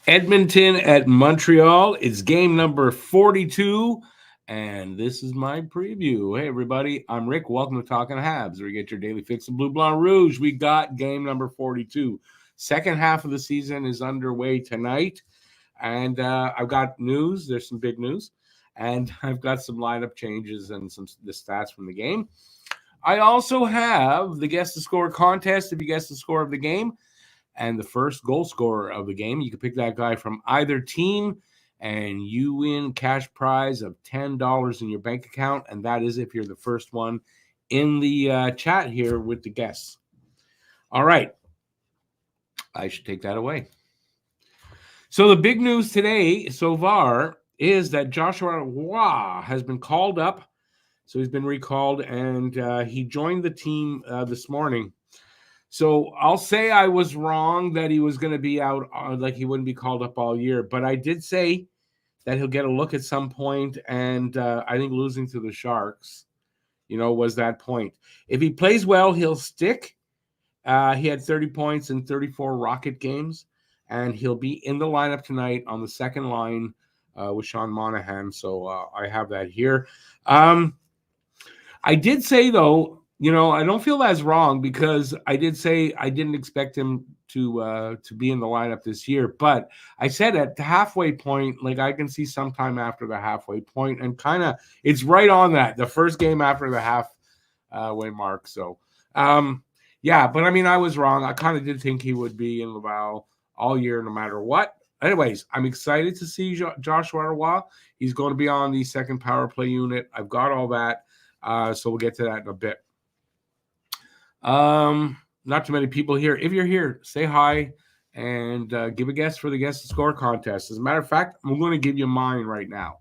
Edmonton at Montreal. It's game number 42, and this is my preview. Hey, everybody, I'm Rick. Welcome to Talking Habs, where you get your daily fix of Blue Blanc Rouge. We got game number 42. Second half of the season is underway tonight, and I've got news. There's some big news, and I've got some lineup changes and the stats from the game. I also have the Guess the Score contest. If you guess the score of the game, and the first goal scorer of the game. You can pick that guy from either team, and you win cash prize of $10 in your bank account, and that is if you're the first one in the chat here with the guests. All right. I should take that away. So the big news today so far is that Joshua Roy has been called up. So he's been recalled, and he joined the team this morning. So I'll say I was wrong that he was going to be out, like he wouldn't be called up all year. But I did say that he'll get a look at some point, and I think losing to the Sharks, was that point. If he plays well, he'll stick. He had 30 points in 34 Rocket games, and he'll be in the lineup tonight on the second line with Sean Monahan. So I have that here. I did say, though, I don't feel that's wrong because I did say I didn't expect him to be in the lineup this year. But I said at the halfway point, like I can see sometime after the halfway point, and kind of it's right on that, the first game after the halfway mark. So, yeah, but I mean, I was wrong. I kind of did think he would be in Laval all year, no matter what. Anyways, I'm excited to see Joshua Roy. He's going to be on the second power play unit. I've got all that. So we'll get to that in a bit. Not too many people here. If you're here, say hi and give a guess for the Guess the Score contest. As a matter of fact, I'm going to give you mine right now.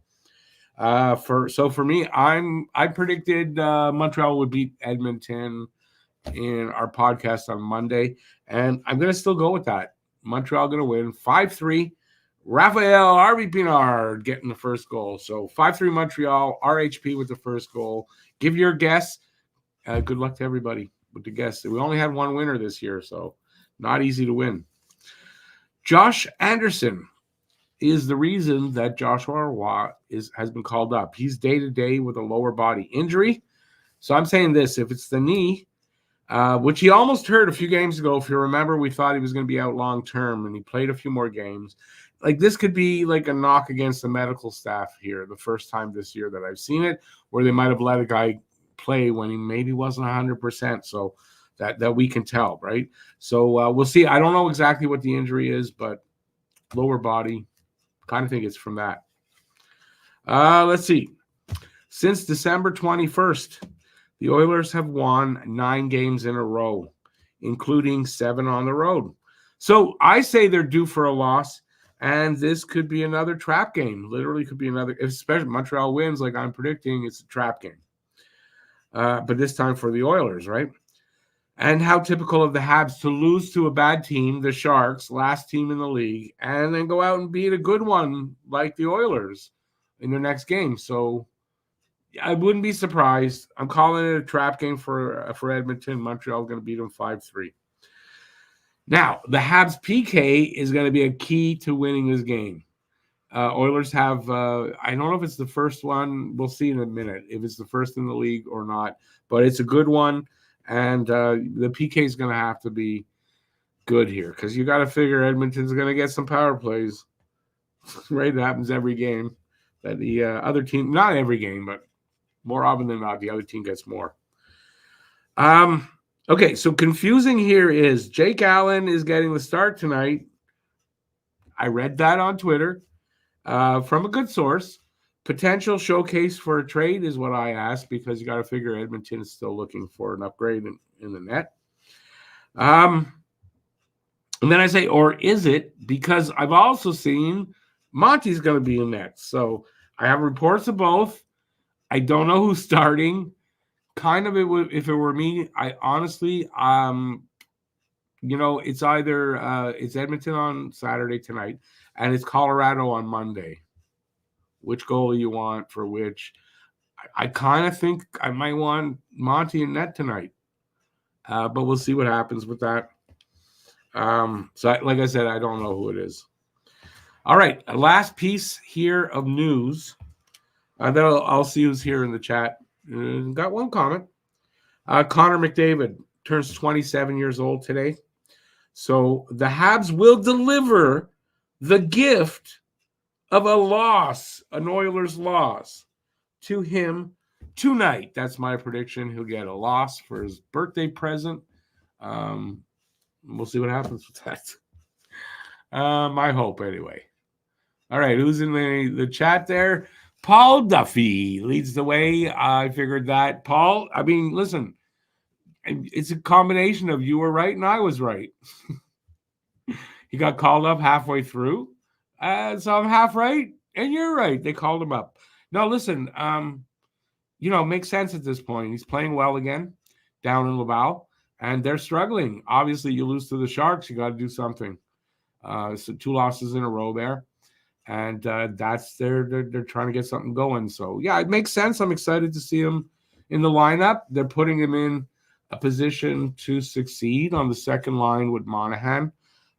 For me, I predicted Montreal would beat Edmonton in our podcast on Monday, and I'm going to still go with that. Montreal going to win 5-3. Raphael Harvey Pinard getting the first goal. So 5-3 Montreal, RHP with the first goal. Give your guess. Good luck to everybody with the guess. We only had one winner this year, so not easy to win. Josh Anderson is the reason that Joshua Roy has been called up. He's day-to-day with a lower body injury. So I'm saying this, if it's the knee, which he almost hurt a few games ago. If you remember, we thought he was going to be out long-term, and he played a few more games. Like, this could be like a knock against the medical staff here, the first time this year that I've seen it, where they might have let a guy play when he maybe wasn't 100%. So that we can tell, right? So we'll see. I don't know exactly what the injury is, but lower body, kind of think it's from that. Let's see. Since December 21st, the Oilers have won 9 games in a row, including 7 on the road. So I say they're due for a loss, and this could be another trap game. Literally could be another, especially Montreal wins like I'm predicting, it's a trap game. But this time for the Oilers, right? And how typical of the Habs to lose to a bad team, the Sharks, last team in the league, and then go out and beat a good one like the Oilers in their next game. So I wouldn't be surprised. I'm calling it a trap game for Edmonton. Montreal going to beat them 5-3. Now, the Habs PK is going to be a key to winning this game. Oilers have, I don't know if it's the first one. We'll see in a minute if it's the first in the league or not. But it's a good one. And the PK is going to have to be good here because you got to figure Edmonton's going to get some power plays. Right? It happens every game. That the other team, not every game, but more often than not, the other team gets more. Okay, so confusing here is Jake Allen is getting the start tonight. I read that on Twitter from a good source. Potential showcase for a trade is what I asked because you got to figure Edmonton is still looking for an upgrade in the net. And then I say, or is it? Because I've also seen Monty's going to be in net. So I have reports of both. I don't know who's starting. Kind of, if it were me, I honestly, it's either it's Edmonton on Saturday tonight and it's Colorado on Monday. Which goal you want for which? I kind of think I might want Monty in net tonight, but we'll see what happens with that. Like I said, I don't know who it is. All right, last piece here of news. Then I'll see who's here in the chat. Got one comment. Connor McDavid turns 27 years old today. So the Habs will deliver the gift of a loss, an Oilers loss, to him tonight. That's my prediction. He'll get a loss for his birthday present. We'll see what happens with that. My hope, anyway. All right, who's in the chat there? Paul Duffy leads the way. I figured that. Paul, I mean, listen, it's a combination of you were right and I was right. He got called up halfway through. So I'm half right and you're right. They called him up. No, listen, makes sense at this point. He's playing well again down in Laval, and they're struggling. Obviously, you lose to the Sharks, you got to do something. So 2 losses in a row there. And that's they're trying to get something going. So, yeah, it makes sense. I'm excited to see him in the lineup. They're putting him in a position to succeed on the second line with Monahan.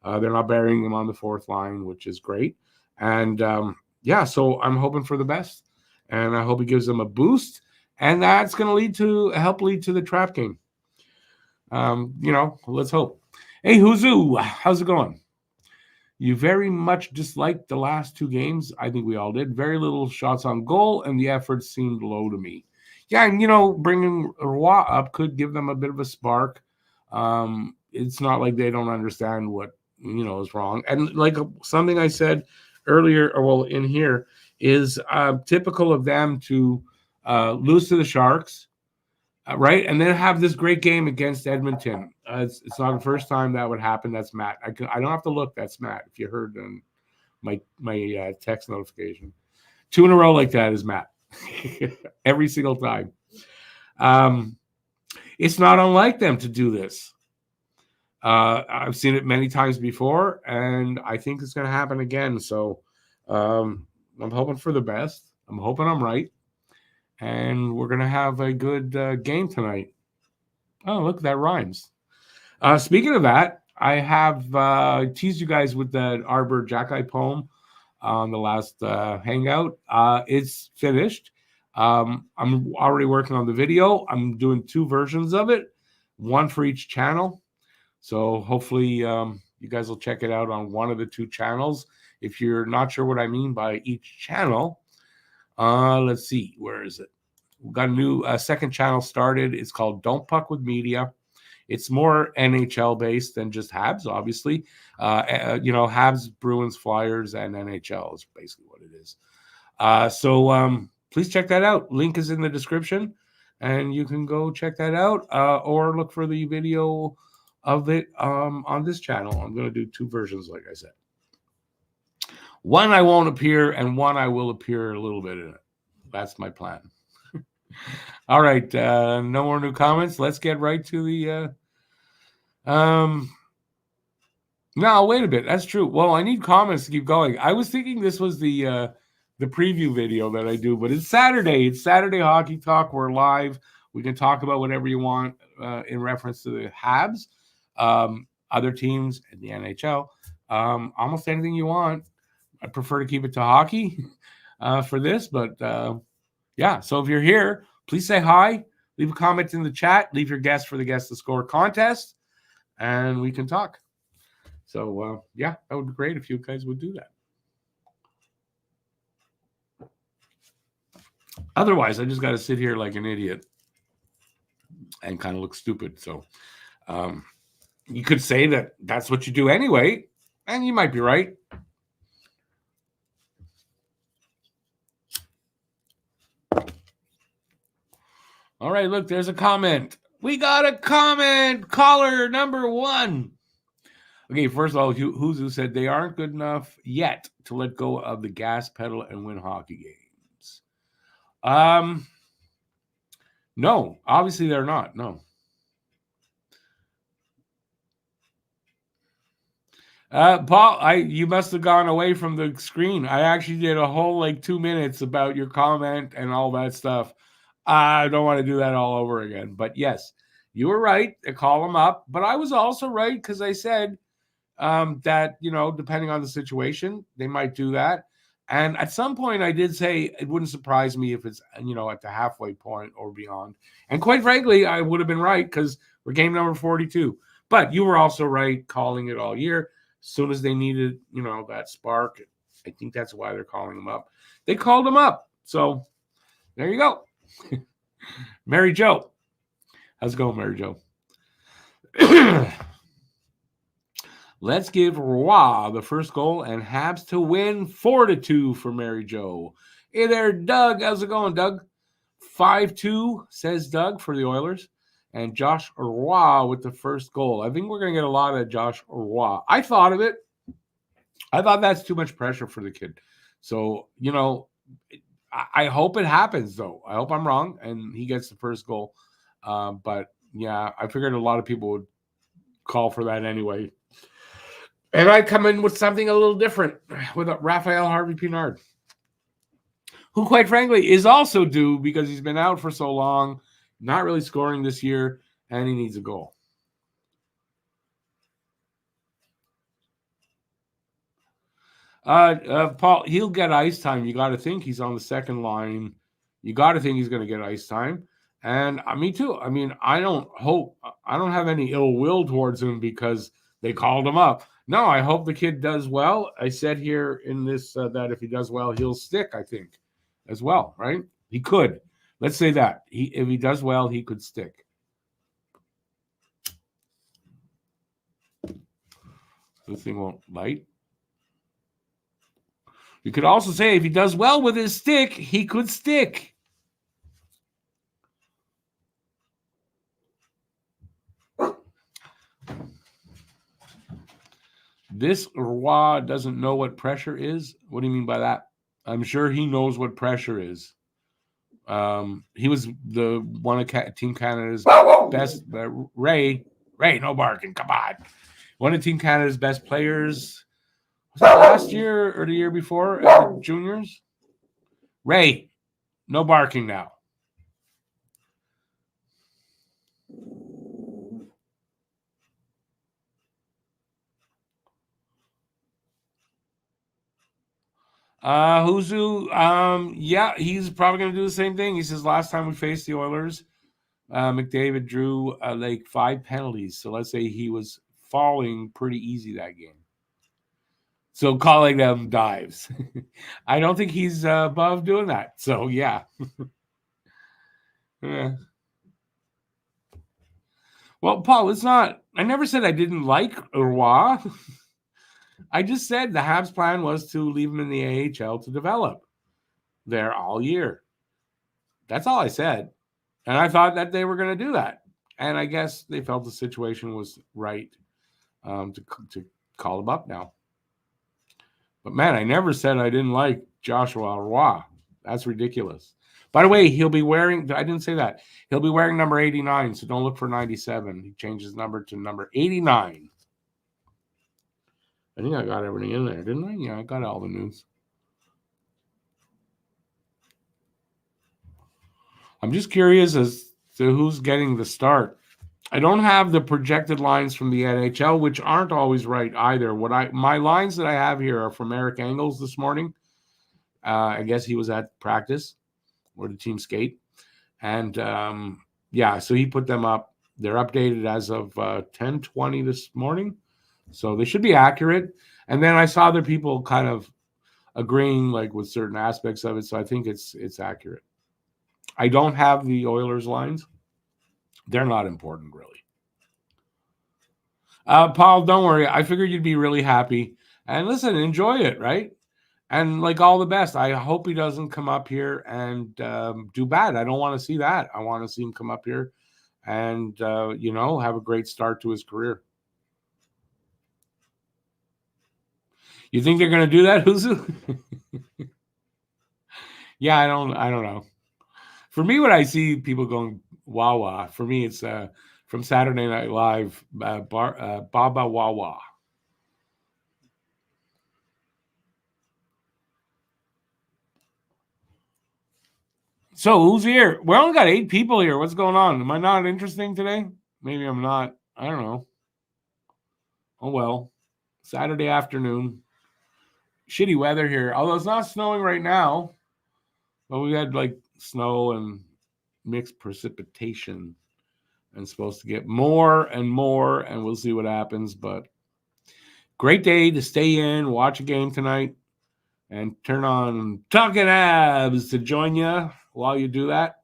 They're not burying him on the fourth line, which is great. And, so I'm hoping for the best. And I hope he gives them a boost. And that's going to help lead to the trap game. Let's hope. Hey, Huzu, how's it going? You very much disliked the last 2 games. I think we all did. Very little shots on goal, and the effort seemed low to me. Yeah, and, bringing Roy up could give them a bit of a spark. It's not like they don't understand what, is wrong. And like something I said earlier, in here, is typical of them to lose to the Sharks, right? And then have this great game against Edmonton. It's not the first time that would happen. That's Matt. I don't have to look. That's Matt. If you heard my text notification, 2 in a row like that is Matt. Every single time. It's not unlike them to do this. I've seen it many times before, and I think it's going to happen again. So I'm hoping for the best. I'm hoping I'm right. And we're going to have a good game tonight. Oh, look, that rhymes. Speaking of that, I have teased you guys with that Arbor Jacki poem on the last hangout. It's finished. I'm already working on the video. I'm doing 2 versions of it, 1 for each channel. So hopefully you guys will check it out on one of the 2 channels. If you're not sure what I mean by each channel, let's see, where is it? We've got a new second channel started. It's called Don't Puck with Media. It's more NHL based than just Habs, obviously. Habs, Bruins, Flyers, and NHL is basically what it is. So please check that out. Link is in the description, and you can go check that out or look for the video of it on this channel. I'm going to do 2 versions, like I said. One I won't appear, and one I will appear a little bit in it. That's my plan. All right. No more new comments. Let's get right to the no, wait a bit. That's true. Well, I need comments to keep going. I was thinking this was the preview video that I do, but it's Saturday. It's Saturday Hockey Talk. We're live. We can talk about whatever you want in reference to the Habs, other teams in the NHL, almost anything you want. I prefer to keep it to hockey for this, but yeah. So if you're here, please say hi. Leave a comment in the chat. Leave your guess for the Guess the Score contest, and we can talk. So, yeah, that would be great if you guys would do that. Otherwise, I just got to sit here like an idiot and kind of look stupid. So you could say that that's what you do anyway, and you might be right. All right, look, there's a comment. We got a comment. Caller number 1. Okay, first of all, who said they aren't good enough yet to let go of the gas pedal and win hockey games. No, obviously they're not. No. Paul, you must have gone away from the screen. I actually did a whole 2 minutes about your comment and all that stuff. I don't want to do that all over again. But yes, you were right to call them up. But I was also right because I said that, depending on the situation, they might do that. And at some point, I did say it wouldn't surprise me if it's, at the halfway point or beyond. And quite frankly, I would have been right because we're game number 42. But you were also right calling it all year. As soon as they needed, that spark, I think that's why they're calling him up. They called him up. So there you go. Mary Jo. How's it going, Mary Jo? Let's give Roy the first goal and Habs to win 4-2 for Mary Jo. Hey there, Doug. How's it going, Doug? 5-2, says Doug, for the Oilers. And Josh Roy with the first goal. I think we're going to get a lot of Josh Roy. I thought of it. I thought that's too much pressure for the kid. So, I hope it happens, though. I hope I'm wrong and he gets the first goal. But, yeah, I figured a lot of people would call for that anyway. And I come in with something a little different with Raphael Harvey-Pinard, who, quite frankly, is also due because he's been out for so long, not really scoring this year, and he needs a goal. Paul, he'll get ice time. You got to think he's on the second line. You got to think he's going to get ice time. And me too. I mean, I don't have any ill will towards him because they called him up. No, I hope the kid does well. I said here in this that if he does well, he'll stick, I think, as well, right? He could. Let's say that. If he does well, he could stick. This thing won't light. You could also say if he does well with his stick, he could stick. This Roy doesn't know what pressure is. What do you mean by that? I'm sure he knows what pressure is. He was one of Team Canada's best. Ray, no barking. Come on. One of Team Canada's best players. Was it last year or the year before at the juniors? Ray, no barking now. Huzu, yeah, he's probably going to do the same thing. He says last time we faced the Oilers, McDavid drew like 5 penalties. So let's say he was falling pretty easy that game. So calling them dives. I don't think he's above doing that. So, yeah. Yeah. Well, Paul, it's not. I never said I didn't like Roy. I just said the Habs' plan was to leave him in the AHL to develop there all year. That's all I said. And I thought that they were going to do that. And I guess they felt the situation was right to call him up now. But, man, I never said I didn't like Joshua Roy. That's ridiculous. By the way, he'll be wearing – I didn't say that. He'll be wearing number 89, so don't look for 97. He changed his number to number 89. I think I got everything in there, didn't I? Yeah, I got all the news. I'm just curious as to who's getting the start. I don't have the projected lines from the NHL, which aren't always right either. My lines that I have here are from Eric Engels this morning. I guess he was at practice or the team skate. And, so he put them up. They're updated as of 10:20 this morning. So they should be accurate. And then I saw other people kind of agreeing like with certain aspects of it. So I think it's accurate. I don't have the Oilers lines. They're not important, really. Paul, don't worry. I figured you'd be really happy. And listen, enjoy it, right? And like all the best. I hope he doesn't come up here and do bad. I don't want to see that. I want to see him come up here and, have a great start to his career. You think they're going to do that, Huzu? Yeah, I don't know. For me, when I see people going Wawa, for me it's from Saturday Night Live, Baba Wawa. So who's here? We only got 8 people here. What's going on? Am I not interesting today? Maybe I'm not. I don't know. Oh well. Saturday afternoon. Shitty weather here, although it's not snowing right now. But we had like snow and mixed precipitation, and supposed to get more, and we'll see what happens. But great day to stay in, watch a game tonight, and turn on Talking Habs to join you while you do that.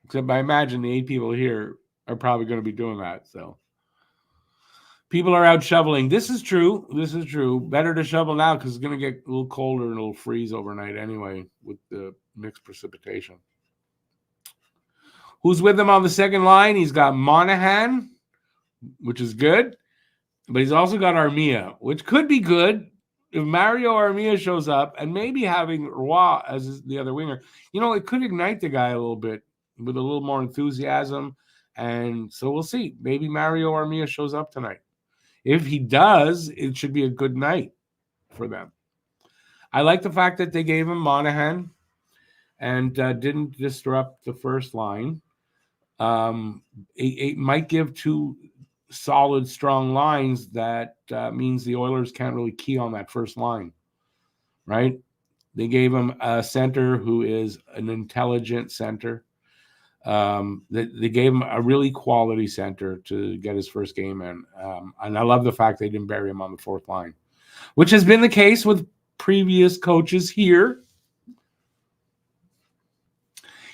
Except I imagine the 8 people here are probably going to be doing that. So people are out shoveling. This is true. Better to shovel now because it's going to get a little colder and it'll freeze overnight anyway with the mixed precipitation. Who's with him on the second line? He's got Monahan, which is good. But he's also got Armia, which could be good if Mario Armia shows up, and maybe having Roy as the other winger. It could ignite the guy a little bit with a little more enthusiasm. And so we'll see. Maybe Mario Armia shows up tonight. If he does, it should be a good night for them. I like the fact that they gave him Monahan and didn't disrupt the first line. It might give 2 solid, strong lines. That means the Oilers can't really key on that first line, right? They gave him a center who is an intelligent center. They gave him a really quality center to get his first game in. And I love the fact they didn't bury him on the fourth line, which has been the case with previous coaches here.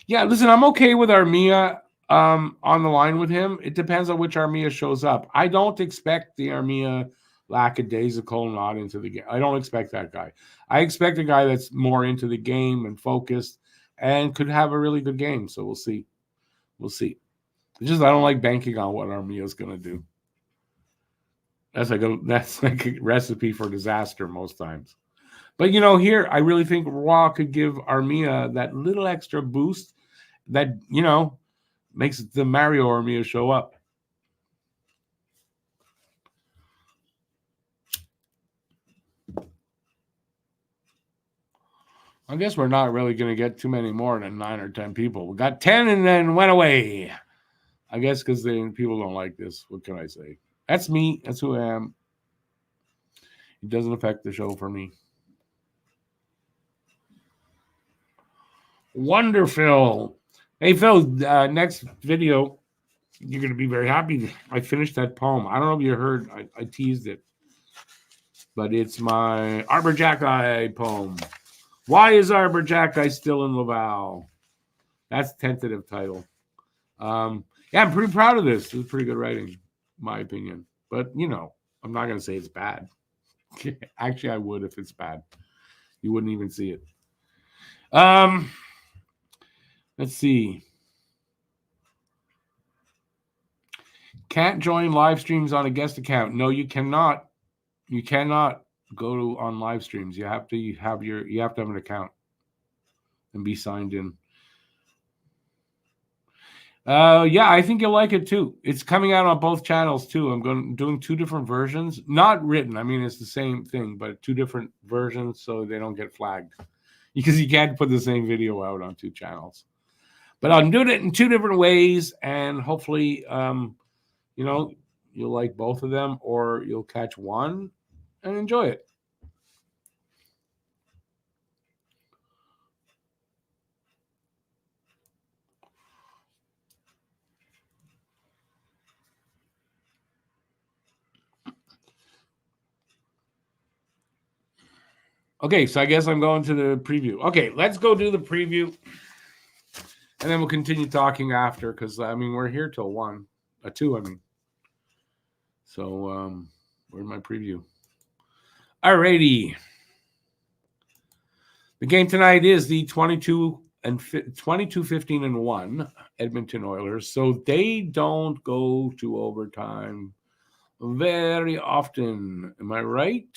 Yeah, listen, I'm okay with Armia on the line with him. It depends on which Armia shows up. I don't expect the Armia lackadaisical not into the game. I don't expect that guy. I expect a guy that's more into the game and focused and could have a really good game. So we'll see. It's just I don't like banking on what Armia is going to do. That's like a recipe for disaster most times. But here I really think Roy could give Armia that little extra boost that makes the Mario Armia show up. I guess we're not really going to get too many more than 9 or 10 people. We got 10 and then went away. I guess because people don't like this. What can I say? That's me. That's who I am. It doesn't affect the show for me. Wonderful. Hey, Phil, next video, you're going to be very happy. I finished that poem. I don't know if you heard. I teased it. But it's my Arbor Jackeye poem. Why is Arbor Jackeye still in Laval? That's tentative title. Yeah, I'm pretty proud of this. It's pretty good writing, in my opinion. But, I'm not going to say it's bad. Actually, I would if it's bad. You wouldn't even see it. Let's see. Can't join live streams on a guest account. No, you cannot. You cannot go on live streams. You have to have an account and be signed in. Yeah, I think you'll like it too. It's coming out on both channels too. I'm doing 2 different versions, not written. I mean, it's the same thing, but 2 different versions so they don't get flagged because you can't put the same video out on 2 channels. But I'm doing it in 2 different ways, and hopefully, you'll like both of them, or you'll catch one and enjoy it. Okay, so I guess I'm going to the preview. Okay, let's go do the preview. And then we'll continue talking after because, we're here till 2, So, where's my preview? Alrighty. The game tonight is the 22-15-1 Edmonton Oilers. So they don't go to overtime very often. Am I right?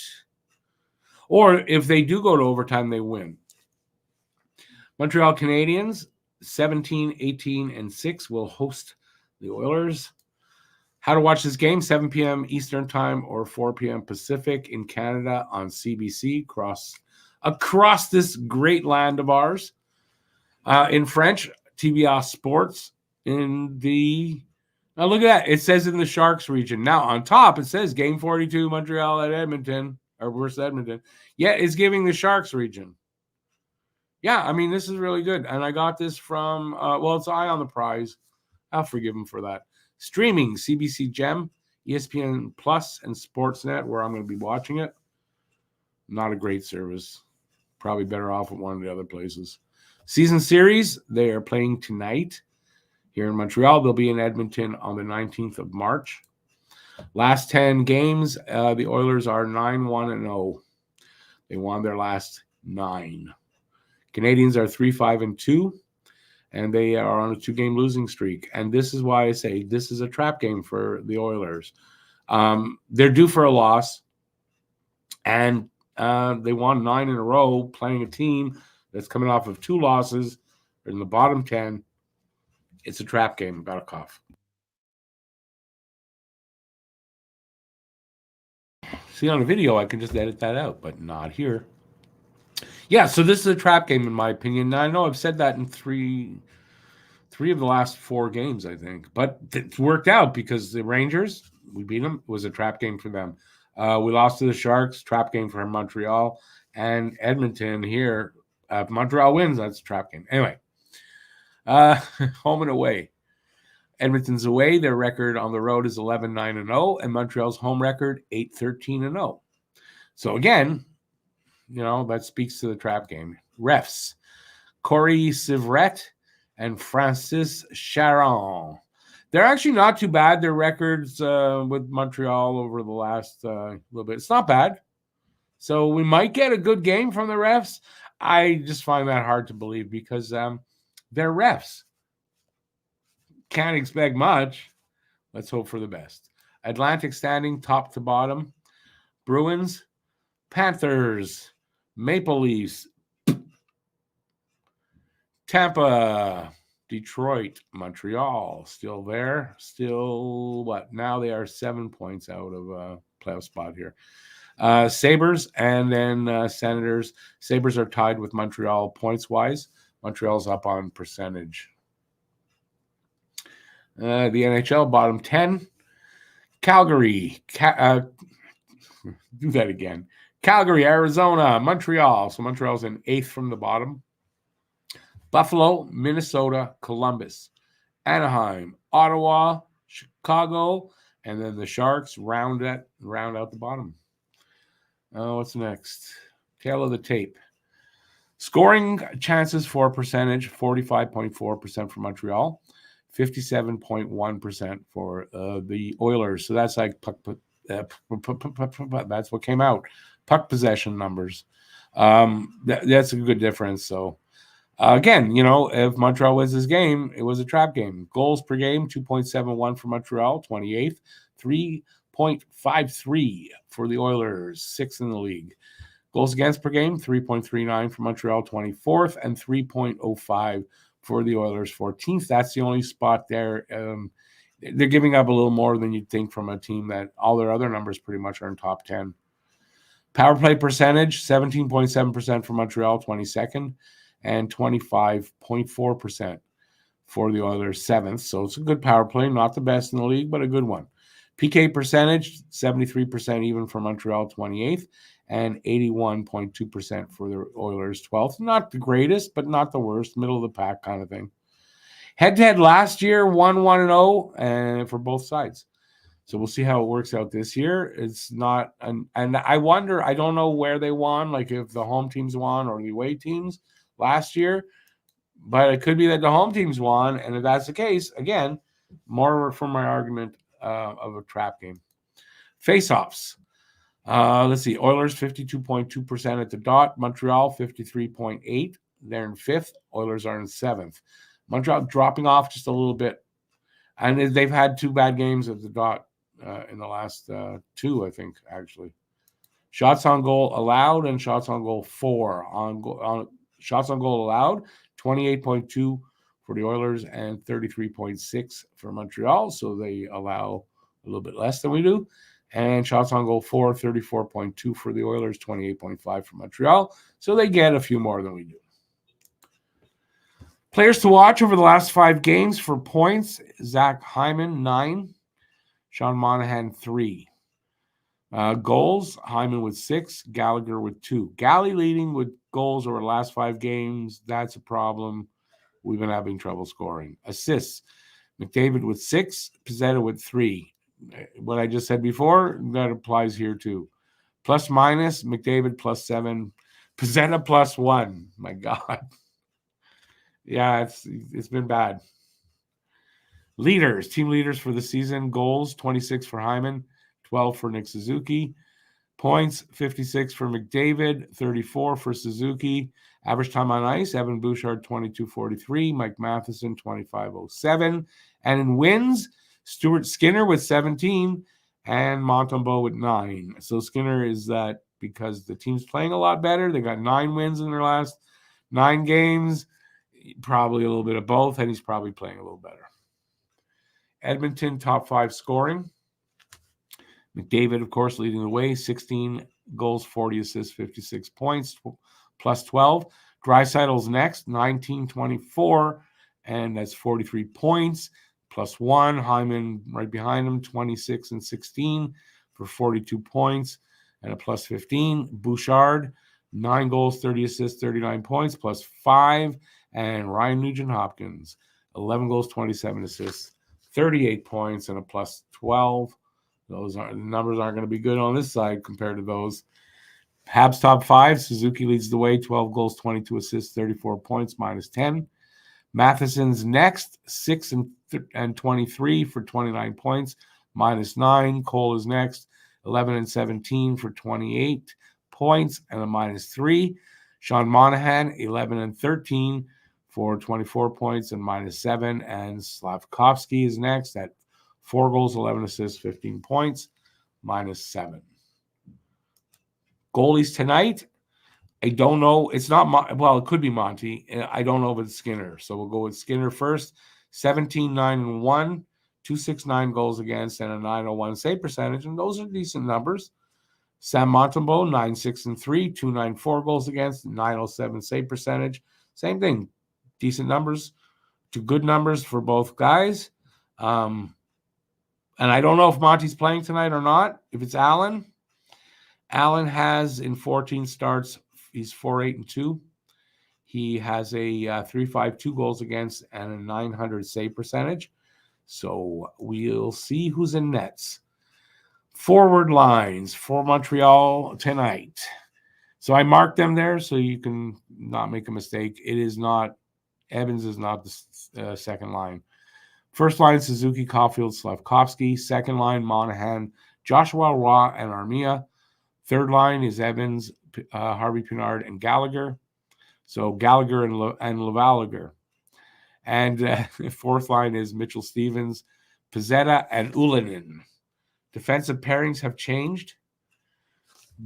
Or if they do go to overtime, they win. Montreal Canadiens, 17-18-6 will host the Oilers. How to watch this game, 7 p.m. Eastern Time or 4 p.m. Pacific in Canada on CBC across this great land of ours. In French, TVA Sports in the Now look at that. It says in the Sharks region. Now on top, it says game 42, Montreal at Edmonton, or versus Edmonton. Yeah, it's giving the Sharks region. Yeah, I mean, this is really good. And I got this from, well, it's Eye on the Prize. I'll forgive him for that. Streaming, CBC Gem, ESPN Plus, and Sportsnet, where I'm going to be watching it. Not a great service. Probably better off at one of the other places. Season series, they are playing tonight here in Montreal. They'll be in Edmonton on the 19th of March. Last 10 games, the Oilers are 9-1-0. They won their last 9. Canadians are 3-5-2, and they are on a 2-game losing streak. And this is why I say this is a trap game for the Oilers. They're due for a loss, and they won 9 in a row playing a team that's coming off of 2 losses. They're in the bottom 10. It's a trap game. Got a cough. See, on a video, I can just edit that out, but not here. Yeah, so this is a trap game, in my opinion. Now, I know I've said that in three of the last 4 games, I think. But it's worked out because the Rangers, we beat them. It was a trap game for them. We lost to the Sharks, trap game for Montreal. And Edmonton here, if Montreal wins, that's a trap game. Anyway, home and away. Edmonton's away. Their record on the road is 11-9-0, and Montreal's home record 8-13-0. So again, that speaks to the trap game. Refs, Corey Sivret and Francis Charon. They're actually not too bad. Their records with Montreal over the last little bit. It's not bad. So we might get a good game from the refs. I just find that hard to believe because they're refs. Can't expect much. Let's hope for the best. Atlantic standing top to bottom. Bruins, Panthers, Maple Leafs, Tampa, Detroit, Montreal, still there. Still, what? Now they are 7 points out of a playoff spot here. Sabres and then Senators. Sabres are tied with Montreal points-wise. Montreal's up on percentage. The NHL, bottom 10. Calgary. Do that again. Calgary, Arizona, Montreal. So Montreal's in 8th from the bottom. Buffalo, Minnesota, Columbus, Anaheim, Ottawa, Chicago, and then the Sharks round out the bottom. What's next? Tail of the tape. Scoring chances for percentage, 45.4% for Montreal, 57.1% for the Oilers. So that's like that's what came out. Puck possession numbers. That's a good difference. So again, if Montreal wins this game, it was a trap game. Goals per game, 2.71 for Montreal, 28th, 3.53 for the Oilers, 6th in the league. Goals against per game, 3.39 for Montreal, 24th, and 3.05 for the Oilers, 14th. That's the only spot there. They're giving up a little more than you'd think from a team that all their other numbers pretty much are in top 10. Power play percentage, 17.7% for Montreal, 22nd, and 25.4% for the Oilers, 7th. So it's a good power play, not the best in the league, but a good one. PK percentage, 73% even for Montreal, 28th, and 81.2% for the Oilers, 12th. Not the greatest, but not the worst, middle of the pack kind of thing. Head-to-head last year, 1-1-0, and for both sides. So we'll see how it works out this year. It's not, and I wonder, I don't know where they won, like if the home teams won or the away teams last year, but it could be that the home teams won, and if that's the case, again, more for my argument of a trap game. Face-offs. Let's see. Oilers 52.2% at the dot. Montreal 53.8%. They're in 5th. Oilers are in 7th. Montreal dropping off just a little bit, and they've had 2 bad games at the dot in the last 2, I think, actually. Shots on goal allowed and shots on goal for. On shots on goal allowed, 28.2 for the Oilers and 33.6 for Montreal. So they allow a little bit less than we do. And shots on goal for, 34.2 for the Oilers, 28.5 for Montreal. So they get a few more than we do. Players to watch over the last 5 games for points: Zach Hyman 9, Sean Monahan 3. Goals: Hyman with 6, Gallagher with 2. Gally leading with goals over the last 5 games. That's a problem. We've been having trouble scoring. Assists: McDavid with 6, Pizzetta with 3. What I just said before, that applies here too. Plus minus: McDavid plus 7, Pizzetta plus 1. My God. Yeah, it's been bad. Leaders, team leaders for the season: goals 26 for Hyman, 12 for Nick Suzuki. Points 56 for McDavid, 34 for Suzuki. Average time on ice: Evan Bouchard 22:43, Mike Matheson 25:07. And in wins, Stuart Skinner with 17 and Montembeault with 9. So Skinner is that because the team's playing a lot better. They got 9 wins in their last 9 games. Probably a little bit of both, and he's probably playing a little better. Edmonton, top 5 scoring. McDavid, of course, leading the way, 16 goals, 40 assists, 56 points, plus 12. Draisaitl's next, 19-24, and that's 43 points, plus 1. Hyman right behind him, 26 and 16 for 42 points and a plus 15. Bouchard, 9 goals, 30 assists, 39 points, plus 5. And Ryan Nugent-Hopkins, 11 goals, 27 assists, 38 points, and a plus 12. Those numbers aren't going to be good on this side compared to those. Habs top 5. Suzuki leads the way, 12 goals, 22 assists, 34 points, minus 10. Matheson's next, 6 and 23 for 29 points, minus 9. Cole is next, 11 and 17 for 28 points and a minus 3. Sean Monahan, 11 and 13 for 24 points and minus 7. And Slavkovsky is next at 4 goals, 11 assists, 15 points, minus 7. Goalies tonight, I don't know. It's not, it could be Monty. I don't know if it's Skinner. So we'll go with Skinner first. 17, 9, and 1, 269 goals against, and a 901 save percentage. And those are decent numbers. Sam Montembeault, 9, 6, and 3, 294 goals against, 907 save percentage. Same thing. Decent numbers to good numbers for both guys. And I don't know if Monty's playing tonight or not. If it's Allen has in 14 starts, he's 4-8 and 2. He has a 352 goals against and a 900 save percentage. So we'll see who's in nets. Forward lines for Montreal tonight. So I marked them there so you can not make a mistake. It is not, Evans is not the second line. First line, Suzuki, Caulfield, Slavkovsky. Second line, Monahan, Joshua Roy, and Armia. Third line is Evans, Harvey Pinard, and Gallagher. So Gallagher and Lavallagher. And fourth line is Mitchell Stevens, Pizzetta, and Ulanen. Defensive pairings have changed.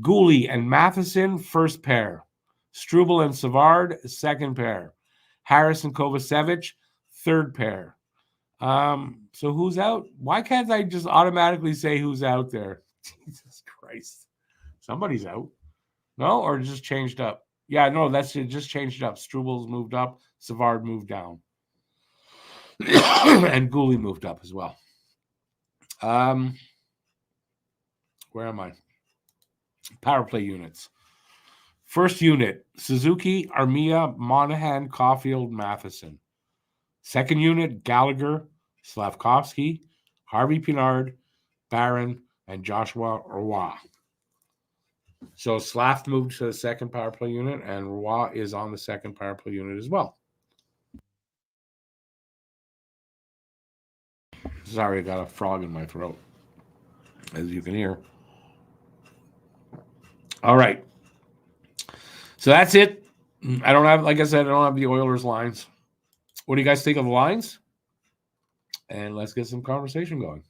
Gouli and Matheson, first pair. Struble and Savard, second pair. Harris and Kovacevic, third pair. So who's out? Why can't I just automatically say who's out there? Jesus Christ. Somebody's out. No, or just changed up? Yeah, no, that's it. Just changed up. Struble's moved up. Savard moved down. And Gouli moved up as well. Where am I? Power play units. First unit, Suzuki, Armia, Monahan, Caulfield, Matheson. Second unit, Gallagher, Slavkovsky, Harvey Pinard, Barron, and Joshua Roy. So Slav moved to the second power play unit, and Roy is on the second power play unit as well. Sorry, I got a frog in my throat, as you can hear. All right. So that's it. I don't have, like I said, I don't have the Oilers lines. What do you guys think of the lines? And let's get some conversation going.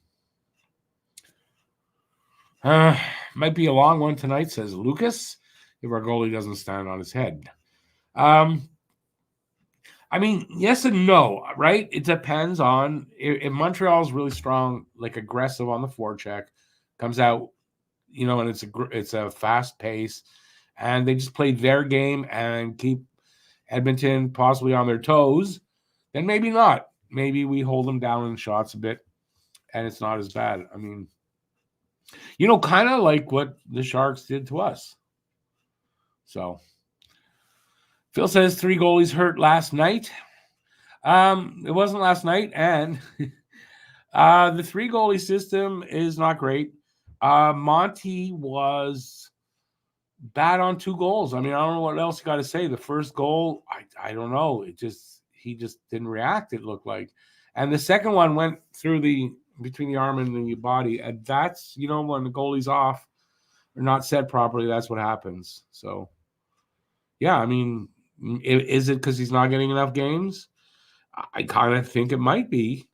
Might be a long one tonight, says Lucas, if our goalie doesn't stand on his head. I mean, yes and no, right? It depends on if Montreal is really strong, like aggressive on the forecheck, comes out, and it's a fast pace, and they just play their game and keep Edmonton possibly on their toes. then maybe not. Maybe we hold them down in shots a bit, and it's not as bad. I mean, kind of like what the Sharks did to us. So, Phil says 3 goalies hurt last night. It wasn't last night, and the 3 goalie system is not great. Monty was bad on 2 goals. I mean, I don't know what else you got to say. The first goal, I don't know. He just didn't react, it looked like. And the second one went through between the arm and the body. And that's, when the goalie's off or not set properly, that's what happens. So, yeah, I mean, is it because he's not getting enough games? I kind of think it might be.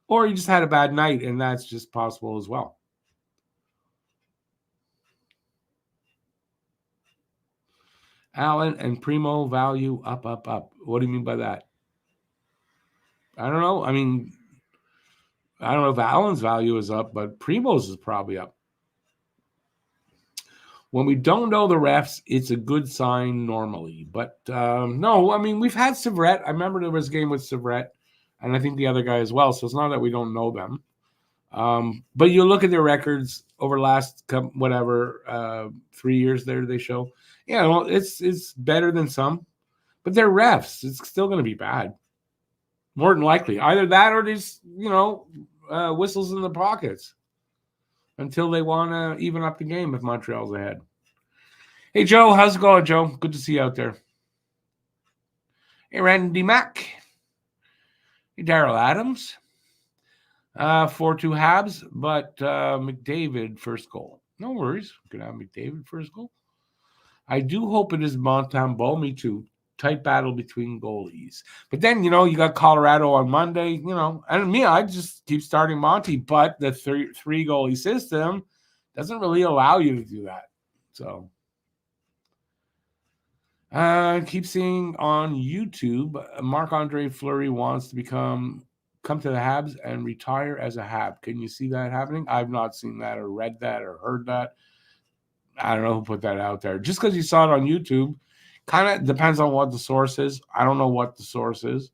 Or he just had a bad night, and that's just possible as well. Allen and Primo value up. What do you mean by that? I don't know. I mean, I don't know if Allen's value is up, but Primo's is probably up. When we don't know the refs, it's a good sign normally. But no, I mean, we've had Severette. I remember there was a game with Severette, and I think the other guy as well. So it's not that we don't know them. But you look at their records over the last 3 years there they show. Yeah, well, it's better than some, but they're refs. It's still going to be bad. More than likely. Either that or just, whistles in the pockets until they want to even up the game if Montreal's ahead. Hey, Joe. How's it going, Joe? Good to see you out there. Hey, Randy Mack. Hey, Daryl Adams. 4-2 Habs, but McDavid first goal. No worries. Could have McDavid first goal. I do hope it is Montembeault. Me too. Tight battle between goalies. But then, you got Colorado on Monday, and me, I just keep starting Monty, but the three goalie system doesn't really allow you to do that. So, keep seeing on YouTube, Marc-Andre Fleury wants to come to the Habs and retire as a Hab. Can you see that happening? I've not seen that or read that or heard that. I don't know who put that out there. Just because you saw it on YouTube, kind of depends on what the source is. I don't know what the source is,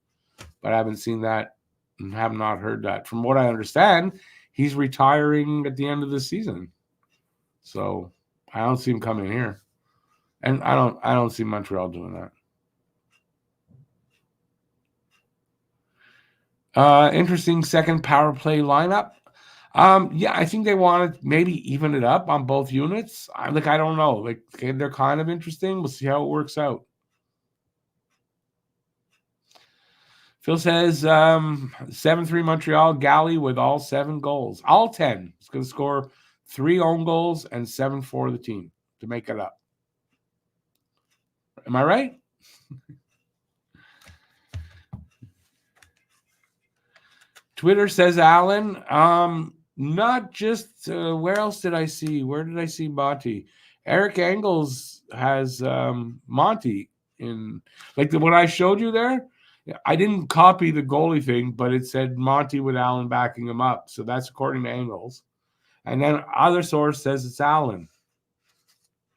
but I haven't seen that and have not heard that. From what I understand, he's retiring at the end of the season. So I don't see him coming here. And I don't see Montreal doing that. Interesting second power play lineup. Yeah, I think they want to maybe even it up on both units. I don't know. They're kind of interesting. We'll see how it works out. Phil says 7-3 Montreal. Galley with all 7 goals. All 10. He's going to score 3 own goals and 7 for the team to make it up. Am I right? Twitter says Allen. Not just where else did I see? Where did I see Monty? Eric Engels has Monty in what I showed you there. I didn't copy the goalie thing, but it said Monty with Allen backing him up. So that's according to Engels. And then other source says it's Allen.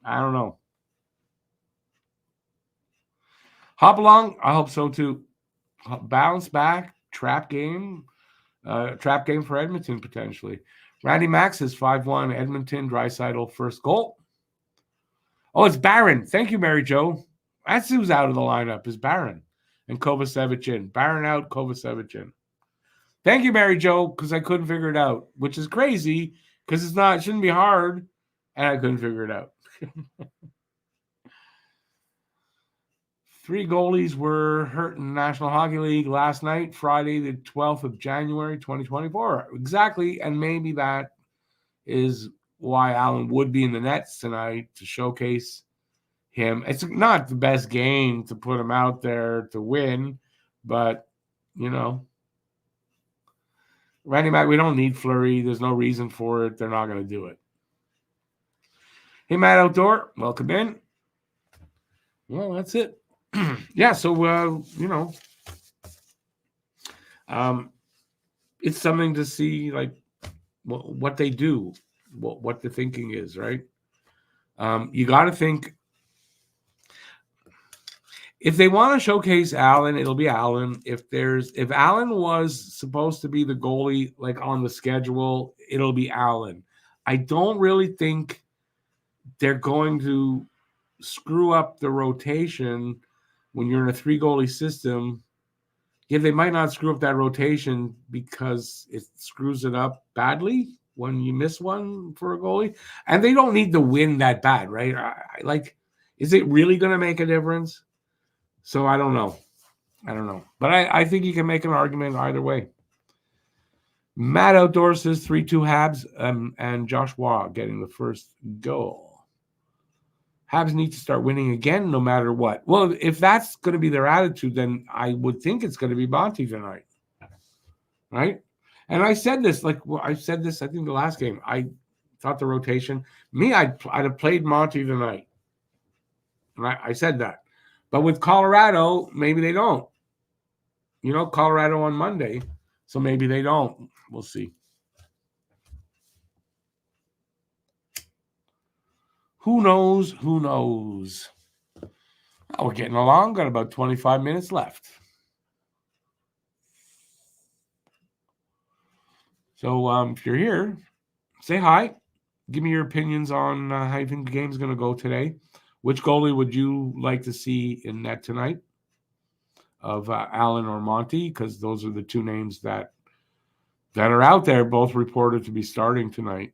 I don't know. Hop along. I hope so too. Bounce back. Trap game for Edmonton, potentially. Randy Max is 5-1. Edmonton, Draisaitl, first goal. Oh, it's Barron. Thank you, Mary Jo. That's who's out of the lineup, is Barron. And Kovacevic in. Barron out, Kovacevic in. Thank you, Mary Jo, because I couldn't figure it out, which is crazy because it shouldn't be hard, and I couldn't figure it out. 3 goalies were hurt in the National Hockey League last night, Friday, the 12th of January, 2024. Exactly, and maybe that is why Allen would be in the nets tonight to showcase him. It's not the best game to put him out there to win, but, Randy Mack, we don't need Fleury. There's no reason for it. They're not going to do it. Hey, Matt Outdoor, welcome in. Well, that's it. Yeah, so, it's something to see, what they do, what the thinking is, right? You got to think If they want to showcase Allen, it'll be Allen. If Allen was supposed to be the goalie like on the schedule, it'll be Allen. I don't really think they're going to screw up the rotation when you're in a 3 goalie system. Yeah, they might not screw up that rotation because it screws it up badly when you miss one for a goalie. And they don't need to win that bad, right? Is it really going to make a difference? So I don't know. But I think you can make an argument either way. Matt Outdoors says 3-2 Habs and Joshua getting the first goal. Habs need to start winning again no matter what. Well, if that's going to be their attitude, then I would think it's going to be Monty tonight. Right? And I said this, I think the last game. I thought the rotation, I'd have played Monty tonight. And I said that. But with Colorado, maybe they don't. Colorado on Monday. So maybe they don't. We'll see. Who knows? Oh, we're getting along. Got about 25 minutes left. So if you're here, say hi. Give me your opinions on how you think the game's going to go today. Which goalie would you like to see in net tonight? Of Allen or Monty, because those are the two names that are out there, both reported to be starting tonight.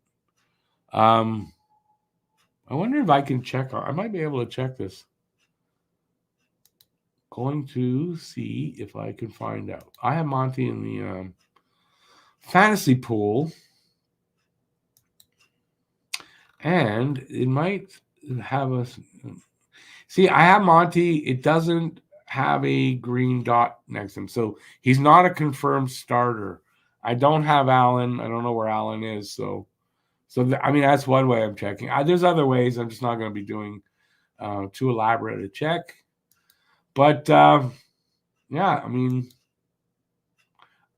I wonder if I can check. I might be able to check this. Going to see if I can find out. I have Monty in the fantasy pool, and it might have us. See, I have Monty. It doesn't have a green dot next to him, so he's not a confirmed starter. I don't have Allen. I don't know where Allen is, so that's one way I'm checking. There's other ways. I'm just not going to be doing too elaborate a check. But yeah,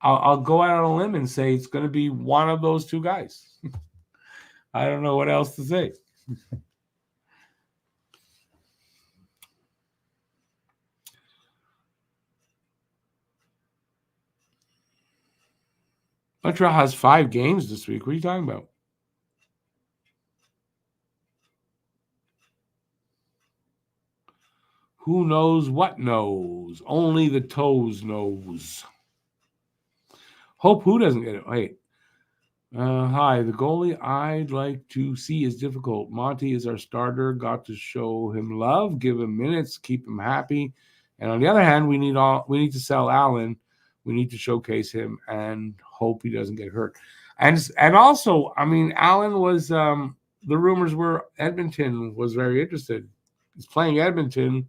I'll go out on a limb and say it's going to be one of those two guys. I don't know what else to say. Montreal has 5 games this week. What are you talking about? Who knows what knows? Only the toes knows. Hope who doesn't get it. Wait. Hi, the goalie I'd like to see is difficult. Monty is our starter. Got to show him love, give him minutes, keep him happy. And on the other hand, we need to sell Allen. We need to showcase him and hope he doesn't get hurt. And also, Allen was the rumors were Edmonton was very interested. He's playing Edmonton.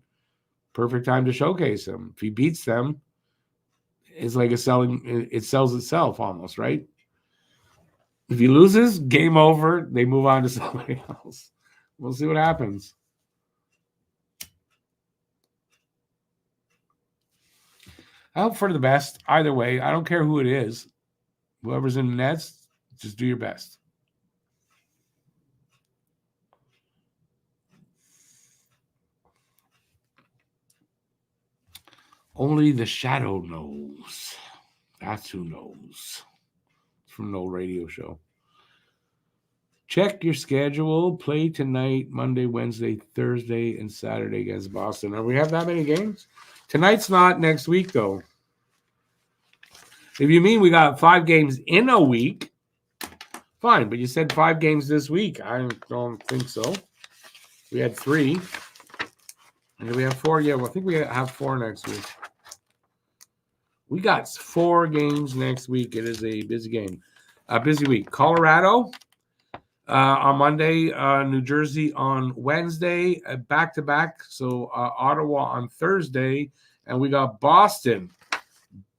Perfect time to showcase him. If he beats them, it's like it sells itself almost, right? If he loses, game over. They move on to somebody else. We'll see what happens. I hope for the best. Either way, I don't care who it is. Whoever's in the nets, just do your best. Only the shadow knows. That's who knows. It's from an old radio show. Check your schedule. Play tonight, Monday, Wednesday, Thursday, and Saturday against Boston. Are we have that many games? Tonight's not. Next week, though. If you mean we got 5 games in a week, fine. But you said 5 games this week. I don't think so. We had 3. And we have 4. Yeah, well, I think we have 4 next week. We got 4 games next week. It is a busy week. Colorado on Monday, New Jersey on Wednesday, back-to-back. So Ottawa on Thursday, and we got Boston,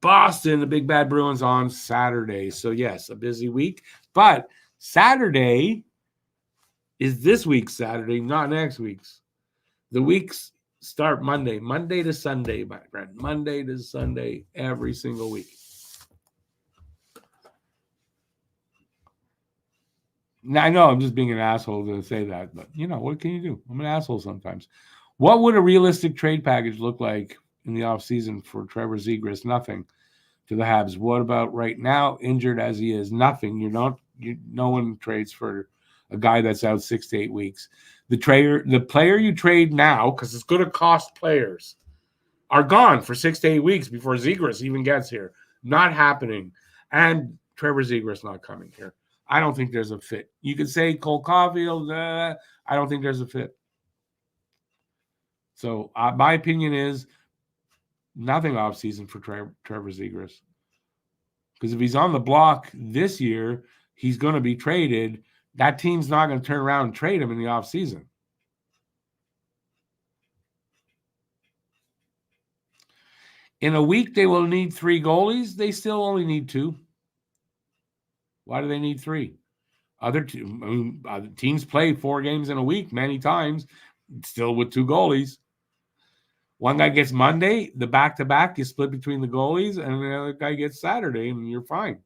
the Big Bad Bruins on Saturday. So yes, a busy week. But Saturday is this week's Saturday, not next week's. The weeks start Monday to Sunday, my friend. Monday to Sunday every single week. Now, I know I'm just being an asshole to say that, but what can you do? I'm an asshole sometimes. What would a realistic trade package look like in the offseason for Trevor Zegras? Nothing to the Habs. What about right now, injured as he is? Nothing. No one trades for a guy that's out 6 to 8 weeks. The player you trade now, because it's going to cost players, are gone for 6 to 8 weeks before Zegras even gets here. Not happening. And Trevor Zegras not coming here. I don't think there's a fit. You could say Cole Caulfield. I don't think there's a fit. So my opinion is nothing offseason for Trevor Zegras. Because if he's on the block this year, he's going to be traded. That team's not going to turn around and trade him in the offseason. In a week, they will need 3 goalies. They still only need 2. Why do they need 3? Other teams play 4 games in a week many times, still with 2 goalies. One guy gets Monday, the back-to-back, you split between the goalies, and the other guy gets Saturday, and you're fine.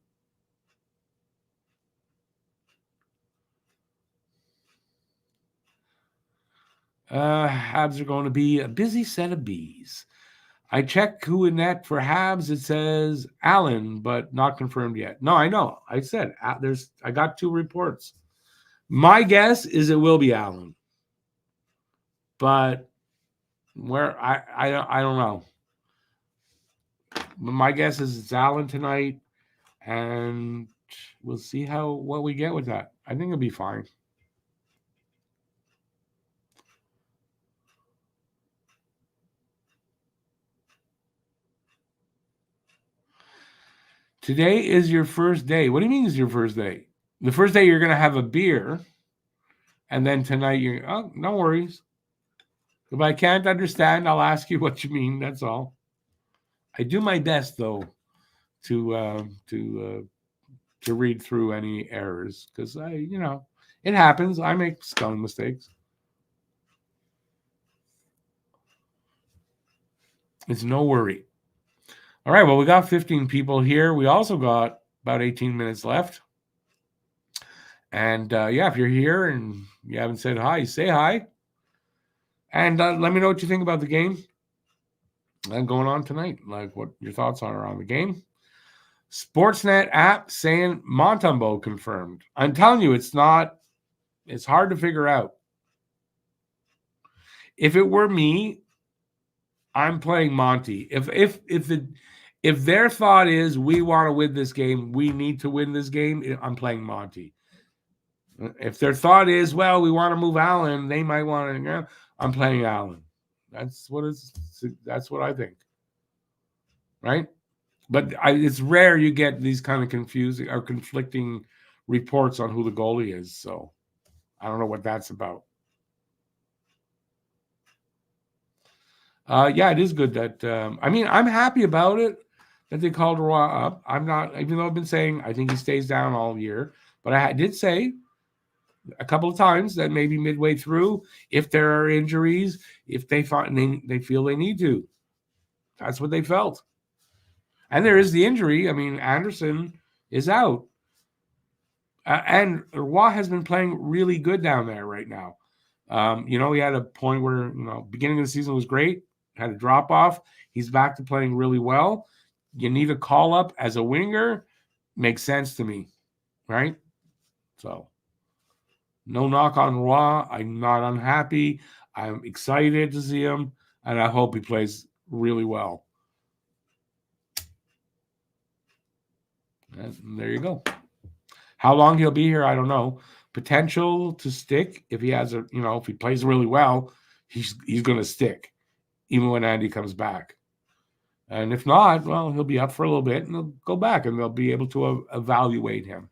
Habs are going to be a busy set of bees. I checked who in net for Habs. It says Allen, but not confirmed yet. No, I know. I said I got 2 reports. My guess is it will be Allen, but where I don't know. My guess is it's Allen tonight, and we'll see what we get with that. I think it'll be fine. Today is your first day. What do you mean is your first day? The first day you're going to have a beer, and then tonight no worries. If I can't understand, I'll ask you what you mean. That's all. I do my best though to read through any errors because it happens. I make spelling mistakes. It's no worry. All right. Well, we got 15 people here. We also got about 18 minutes left. And if you're here and you haven't said hi, say hi. And let me know what you think about the game going on tonight, like what your thoughts are on the game. Sportsnet app saying Montembeault confirmed. I'm telling you, it's hard to figure out. If it were me, I'm playing Monty. If their thought is we want to win this game, we need to win this game, I'm playing Monty. If their thought is, well, we want to move Allen, they might want to. I'm playing Allen. That's what I think, right? But it's rare you get these kind of confusing or conflicting reports on who the goalie is. So I don't know what that's about. It is good that I'm happy about it that they called Roy up. I'm not, even though I've been saying I think he stays down all year, but I did say a couple of times that maybe midway through, if there are injuries, if they feel they need to, that's what they felt. And there is the injury. I mean, Anderson is out, and Roy has been playing really good down there right now. He had a point where beginning of the season was great, had a drop off. He's back to playing really well. You need a call up as a winger, makes sense to me, right? So. No knock on Roy. I'm not unhappy. I'm excited to see him, and I hope he plays really well. And there you go. How long he'll be here, I don't know. Potential to stick if he has if he plays really well, he's going to stick, even when Andy comes back. And if not, well, he'll be up for a little bit, and he'll go back, and they'll be able to evaluate him.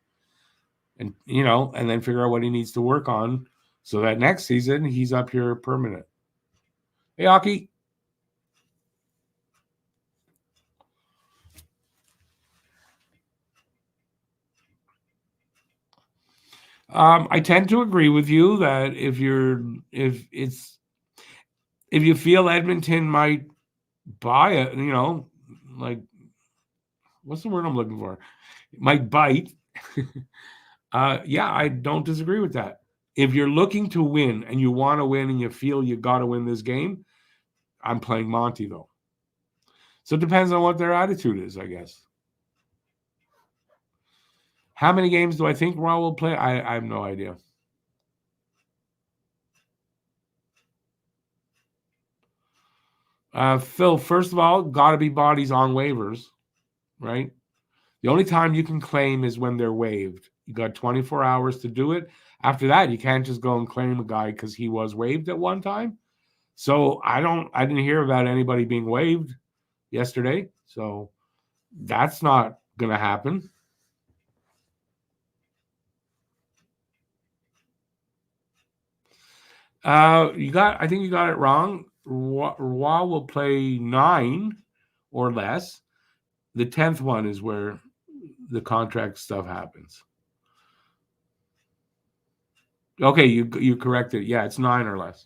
And and then figure out what he needs to work on so that next season he's up here permanent. Hey, Aki. I tend to agree with you that if you feel Edmonton might buy it, like what's the word I'm looking for? Might bite. I don't disagree with that. If you're looking to win and you want to win and you feel you got to win this game, I'm playing Monty, though. So it depends on what their attitude is, I guess. How many games do I think Raw will play? I have no idea. Phil, first of all, got to be bodies on waivers, right? The only time you can claim is when they're waived. You got 24 hours to do it. After that, you can't just go and claim a guy because he was waived at one time. So I didn't hear about anybody being waived yesterday. So that's not going to happen. I think you got it wrong. Raw will play 9 or less. The 10th one is where the contract stuff happens. Okay, you corrected. Yeah, it's 9 or less.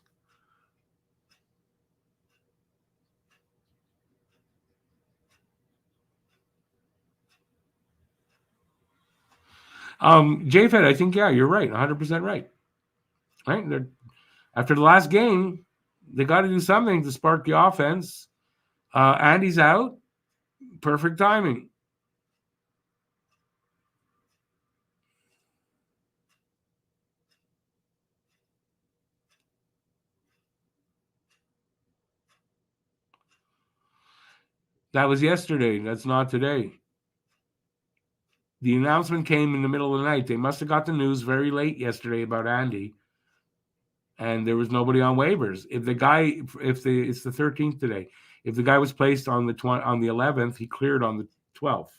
JFed, I think, yeah, you're right. 100% right. Right? After the last game, they got to do something to spark the offense. Andy's out. Perfect timing. That was yesterday. That's not today. The announcement came in the middle of the night. They must have got the news very late yesterday about Andy, and there was nobody on waivers. If it's the 13th today. If the guy was placed on the 11th, he cleared on the 12th.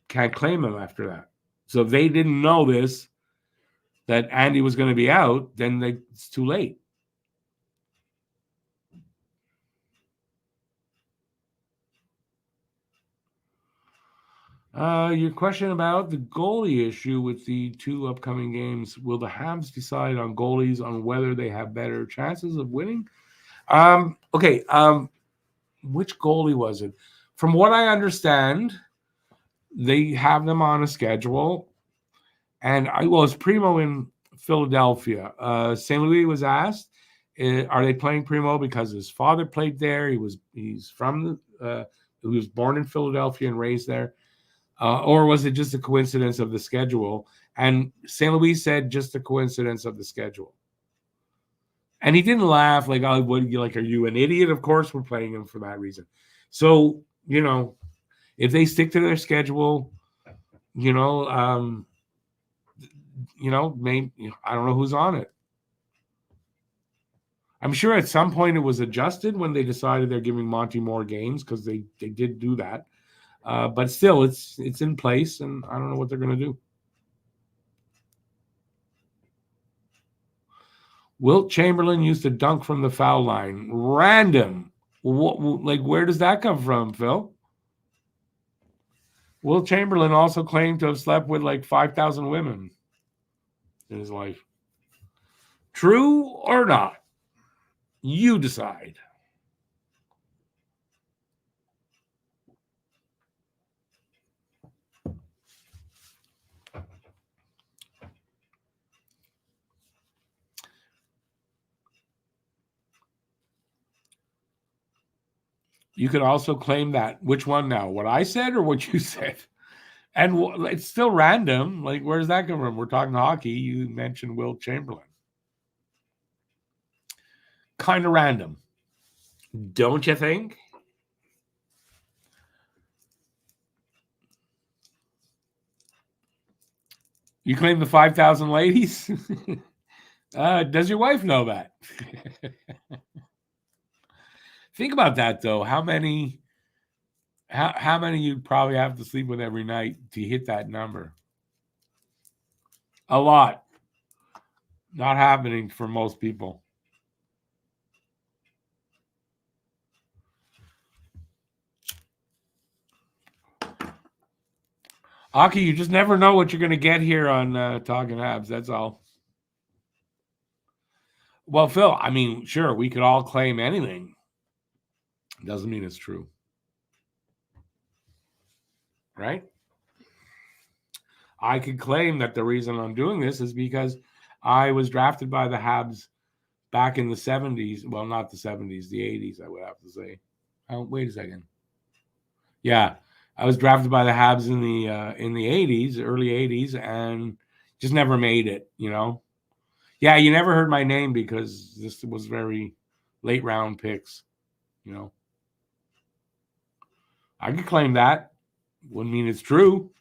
Can't claim him after that. So if they didn't know this, that Andy was going to be out, then it's too late. Your question about the goalie issue with the 2 upcoming games. Will the Habs decide on goalies on whether they have better chances of winning? Okay. Which goalie was it? From what I understand, they have them on a schedule. And it's Primo in Philadelphia. St. Louis was asked, are they playing Primo because his father played there? He was born in Philadelphia and raised there. Or was it just a coincidence of the schedule? And St. Louis said just a coincidence of the schedule. And he didn't laugh like, oh, what, are you an idiot? Of course we're playing him for that reason. So, if they stick to their schedule, maybe, I don't know who's on it. I'm sure at some point it was adjusted when they decided they're giving Monty more games because they did do that. But still, it's in place, and I don't know what they're going to do. Wilt Chamberlain used to dunk from the foul line. Random. Where does that come from, Phil? Wilt Chamberlain also claimed to have slept with 5,000 women in his life. True or not? You decide. You could also claim that. Which one now? What I said or what you said? And it's still random. Where does that come from? We're talking hockey. You mentioned Wilt Chamberlain. Kind of random. Don't you think? You claim the 5,000 ladies? Does your wife know that? Think about that, though. How many you probably have to sleep with every night to hit that number? A lot. Not happening for most people. Aki, you just never know what you're going to get here on Talking Habs. That's all. Well, Phil, I mean, sure, we could all claim anything. Doesn't mean it's true. Right? I could claim that the reason I'm doing this is because I was drafted by the Habs back in the 70s. Well, not the 70s, the 80s, I would have to say. Oh, wait a second. Yeah, I was drafted by the Habs in the 80s, early 80s, and just never made it, you know. Yeah, you never heard my name because this was very late round picks, you know. I could claim that. Wouldn't mean it's true.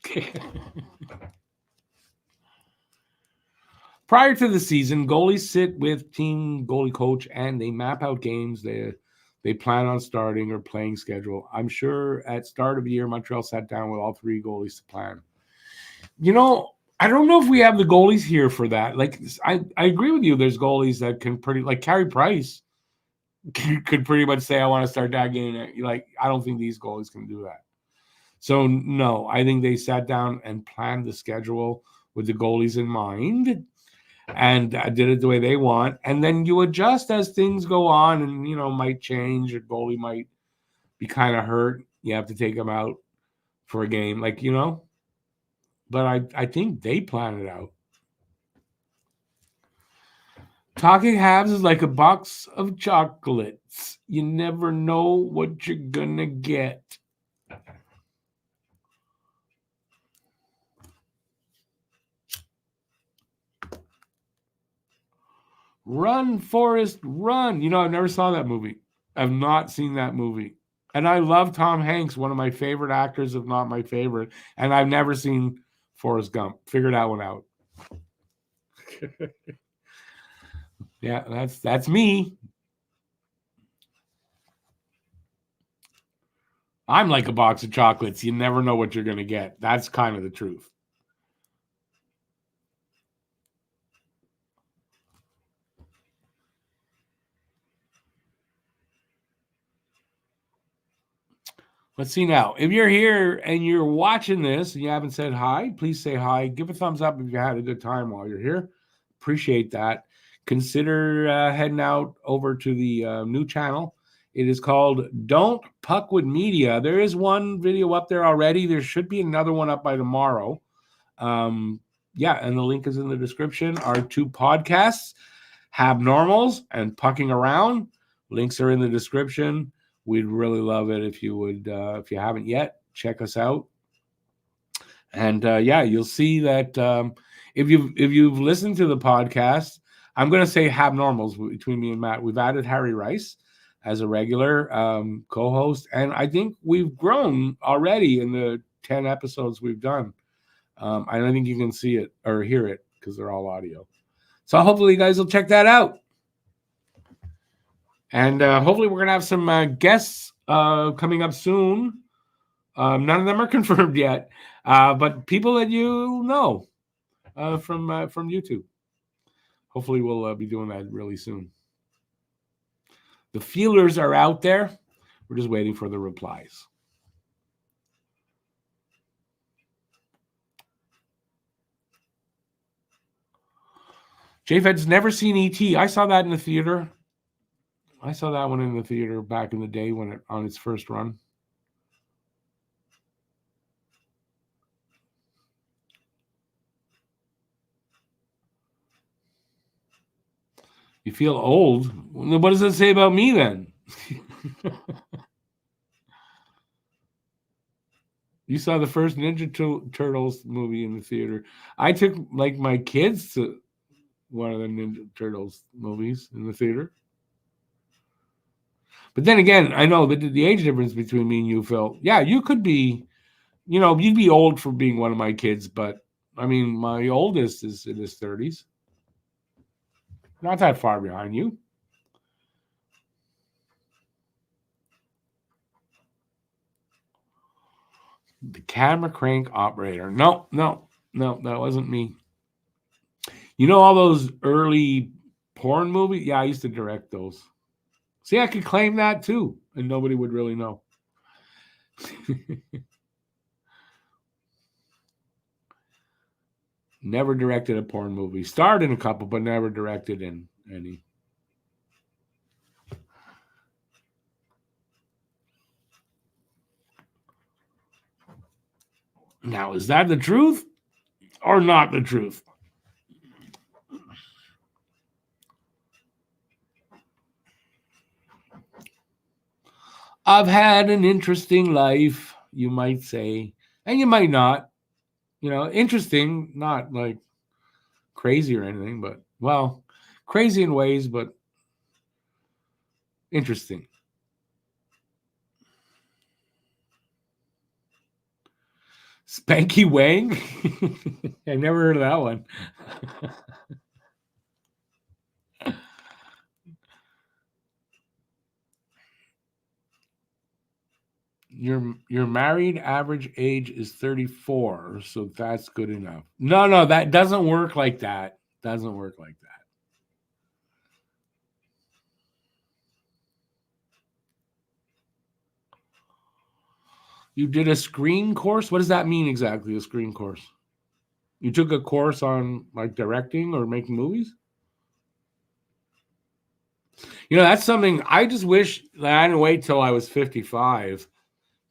Prior to the season, goalies sit with team goalie coach and they map out games they plan on starting or playing schedule. I'm sure at start of the year, Montreal sat down with all three goalies to plan. You know, I don't know if we have the goalies here for that. Like, I agree with you. There's goalies that can pretty, like Carey Price could pretty much say, I want to start that game. Like, I don't think these goalies can do that. So, no, I think they sat down and planned the schedule with the goalies in mind and did it the way they want. And then you adjust as things go on and, you know, might change. Your goalie might be kind of hurt. You have to take him out for a game, like, you know. But I think they plan it out. Talking Habs is like a box of chocolates. You never know what you're going to get. Run, Forrest, run. You know, I've never saw that movie. I've not seen that movie. And I love Tom Hanks, one of my favorite actors, if not my favorite. And I've never seen Forrest Gump. Figure that one out. Yeah, that's me. I'm like a box of chocolates. You never know what you're going to get. That's kind of the truth. Let's see now. If you're here and you're watching this and you haven't said hi, please say hi. Give a thumbs up if you had a good time while you're here. Appreciate that. Consider heading out over to the new channel. It is called Don't Puck with Media. There is one video up there already. There should be another one up by tomorrow. Yeah, and the link is in the description. Our two podcasts, Habnormals and Pucking Around. Links are in the description. We'd really love it if you would, if you haven't yet, check us out. And yeah, you'll see that if you've listened to the podcast, I'm going to say Habnormals between me and Matt. We've added Harry Rice as a regular co-host, and I think we've grown already in the 10 episodes we've done. I don't think you can see it or hear it because they're all audio. So hopefully you guys will check that out. And hopefully we're going to have some guests coming up soon. None of them are confirmed yet, but people that you know from YouTube. Hopefully we'll be doing that really soon. The feelers are out there. We're just waiting for the replies. J-Fed's never seen E.T. I saw that in the theater. I saw that one in the theater back in the day when it on its first run. You feel old? What does it say about me then? You saw the first Ninja Turtles movie in the theater. I took like my kids to one of the Ninja Turtles movies in the theater. But then again, I know the age difference between me and you, Phil. Yeah, you could be, you know, you'd be old for being one of my kids, but I mean, my oldest is in his 30s. Not that far behind you. The camera crank operator. No, that wasn't me. You know all those early porn movies? Yeah, I used to direct those. See, I could claim that too, and nobody would really know. Never directed a porn movie. Starred in a couple, but never directed in any. Now, is that the truth or not the truth? I've had an interesting life, you might say, and you might not. Interesting, not like crazy or anything, but well, crazy in ways, but interesting. Spanky Wang? I never heard of that one. Your married average age is 34, so that's good enough. No, that doesn't work like that. Doesn't work like that. You did a screen course? What does that mean exactly, a screen course? You took a course on like directing or making movies? That's something I just wish that I didn't wait till I was 55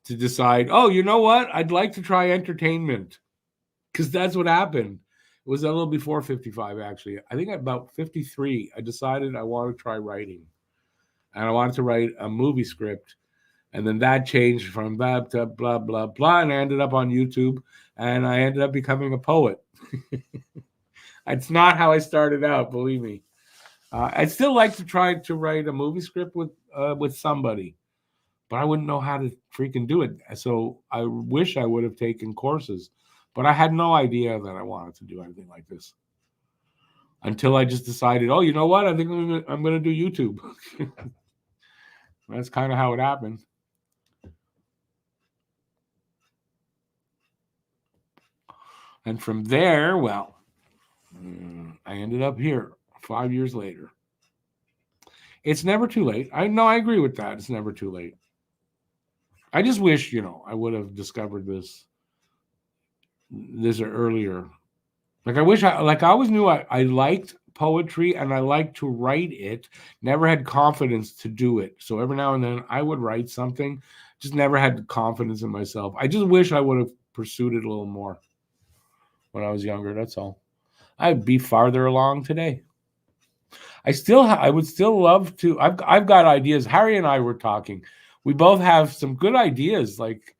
to decide, oh, you know what? I'd like to try entertainment, because that's what happened. It was a little before 55, actually. I think at about 53, I decided I wanted to try writing. And I wanted to write a movie script. And then that changed from that to blah, blah, blah. And I ended up on YouTube, and I ended up becoming a poet. It's not how I started out, believe me. I'd still like to try to write a movie script with somebody, but I wouldn't know how to freaking do it. So I wish I would have taken courses, but I had no idea that I wanted to do anything like this until I just decided, oh, you know what? I think I'm going to do YouTube. That's kind of how it happened. And from there, well, I ended up here 5 years later. It's never too late. I agree with that. It's never too late. I just wish, I would have discovered this earlier. Like I always knew I liked poetry and I liked to write it. Never had confidence to do it. So every now and then I would write something. Just never had the confidence in myself. I just wish I would have pursued it a little more when I was younger. That's all. I'd be farther along today. I would still love to. I've got ideas. Harry and I were talking. We both have some good ideas, like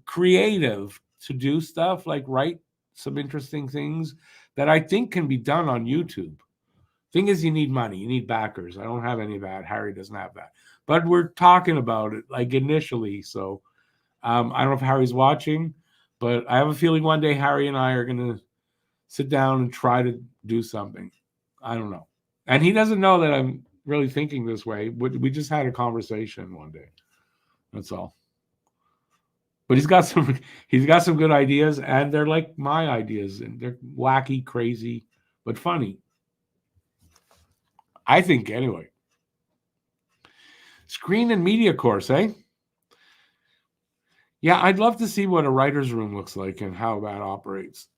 creative to do stuff, like write some interesting things that I think can be done on YouTube. Thing is, you need money. You need backers. I don't have any of that. Harry doesn't have that. But we're talking about it, like initially. So I don't know if Harry's watching, but I have a feeling one day Harry and I are going to sit down and try to do something. I don't know. And he doesn't know that I'm really thinking this way. We just had a conversation one day. That's all. But he's got some good ideas, and they're like my ideas, and they're wacky, crazy, but funny. I think anyway. Screen and media course, eh? Yeah, I'd love to see what a writer's room looks like and how that operates.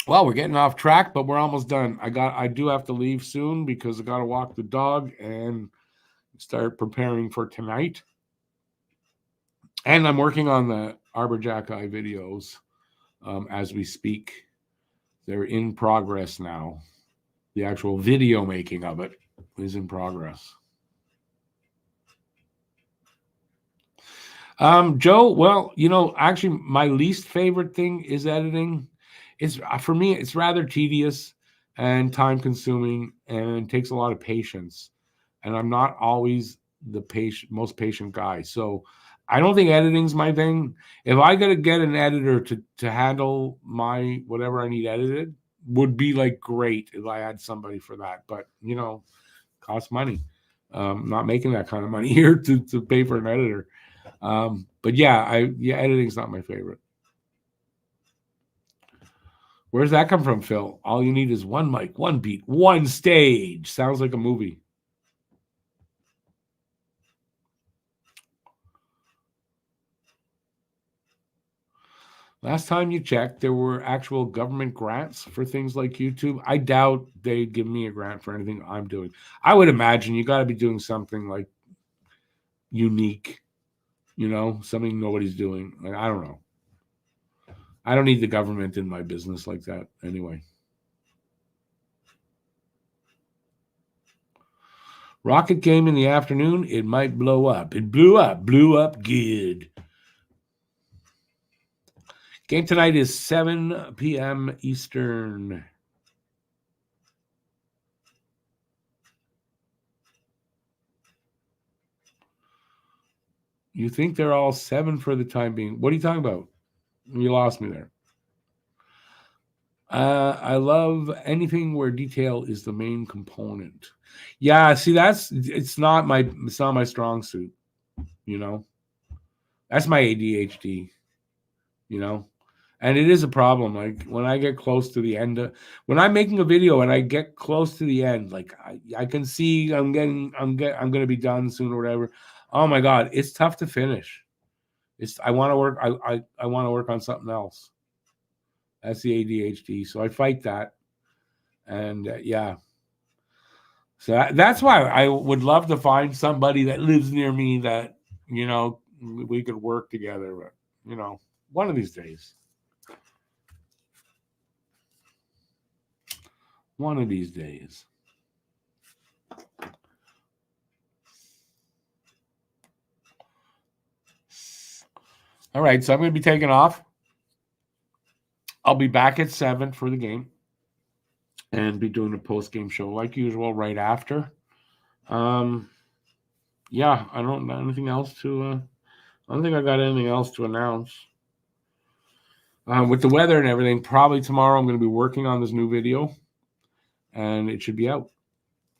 Well, we're getting off track, but we're almost done. I do have to leave soon because I got to walk the dog and start preparing for tonight. And I'm working on the Arbor Jack Eye videos as we speak. They're in progress now. The actual video making of it is in progress. Joe, well, actually my least favorite thing is editing. For me, it's rather tedious and time consuming and takes a lot of patience. And I'm not always the most patient guy. So I don't think editing's my thing. If I got to get an editor to handle my whatever I need edited, would be like great if I had somebody for that. But costs money. Not making that kind of money here to pay for an editor. But yeah, editing's not my favorite. Where's that come from, Phil? All you need is one mic, one beat, one stage. Sounds like a movie. Last time you checked, there were actual government grants for things like YouTube. I doubt they'd give me a grant for anything I'm doing. I would imagine you got to be doing something like unique You know, something nobody's doing. Like, I don't know. I don't need the government in my business like that anyway. Rocket game in the afternoon. It might blow up. It blew up good. Game tonight is 7 p.m. Eastern. You think they're all 7 for the time being? What are you talking about? You lost me there. I love anything where detail is the main component. Yeah, see, it's not my strong suit. You know, that's my ADHD. You know, and it is a problem. Like when I get close to the end, when I'm making a video and I get close to the end, like I can see I'm going to be done soon or whatever. Oh my God, it's tough to finish. I want to work. I want to work on something else. That's the ADHD. So I fight that. And yeah. So that's why I would love to find somebody that lives near me that, you know, we could work together. But, you know, one of these days. One of these days. All right. So I'm going to be taking off. I'll be back at 7 for the game. And be doing a post-game show like usual right after. Yeah, I don't got anything else to I don't think I got anything else to announce. With the weather and everything, probably tomorrow I'm going to be working on this new video and it should be out.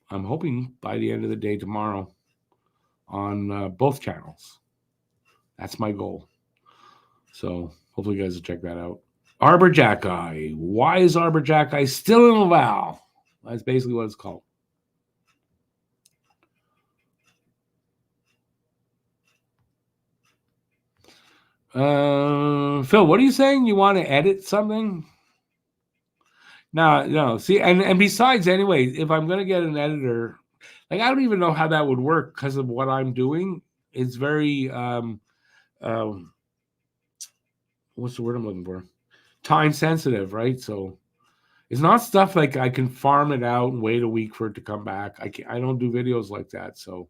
I'm hoping by the end of the day tomorrow on both channels. That's my goal. So hopefully you guys will check that out. Arbor Jackeye. Why is Arbor Jackeye still in Laval? That's basically what it's called. Phil, what are you saying? You want to edit something? No. See, and besides, anyway, if I'm going to get an editor, like I don't even know how that would work because of what I'm doing. It's very, what's the word I'm looking for? Time sensitive, right? So it's not stuff like I can farm it out and wait a week for it to come back. I don't do videos like that. So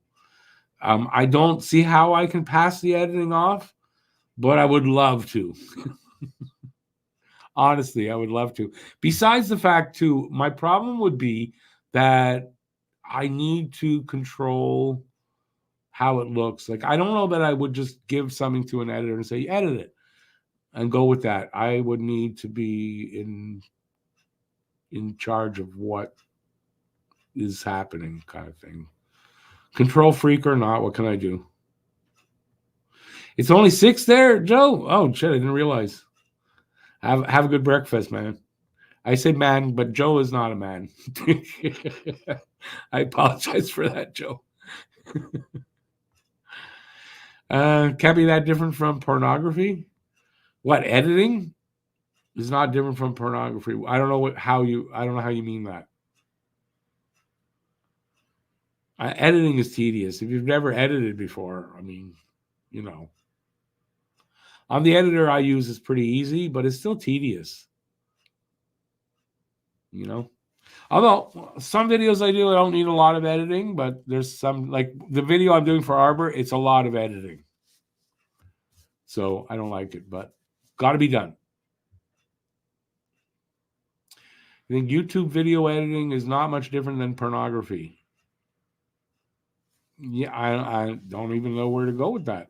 I don't see how I can pass the editing off, but I would love to. Honestly, I would love to. Besides the fact, too, my problem would be that I need to control how it looks. Like, I don't know that I would just give something to an editor and say, edit it and go with that. I would need to be in charge of what is happening, kind of thing. Control freak or not, what can I do? It's only 6 there, Joe? Oh, shit, I didn't realize. Have a good breakfast, man. I say man, but Joe is not a man. I apologize for that, Joe. Can't be that different from pornography. What, editing is not different from pornography? I don't know how you mean that. Editing is tedious. If you've never edited before, I mean, you know. On the editor I use is pretty easy, but it's still tedious. You know? Although some videos I do, I don't need a lot of editing, but there's some, like the video I'm doing for Arbor, it's a lot of editing. So I don't like it, but got to be done. I think YouTube video editing is not much different than pornography. Yeah, I don't even know where to go with that.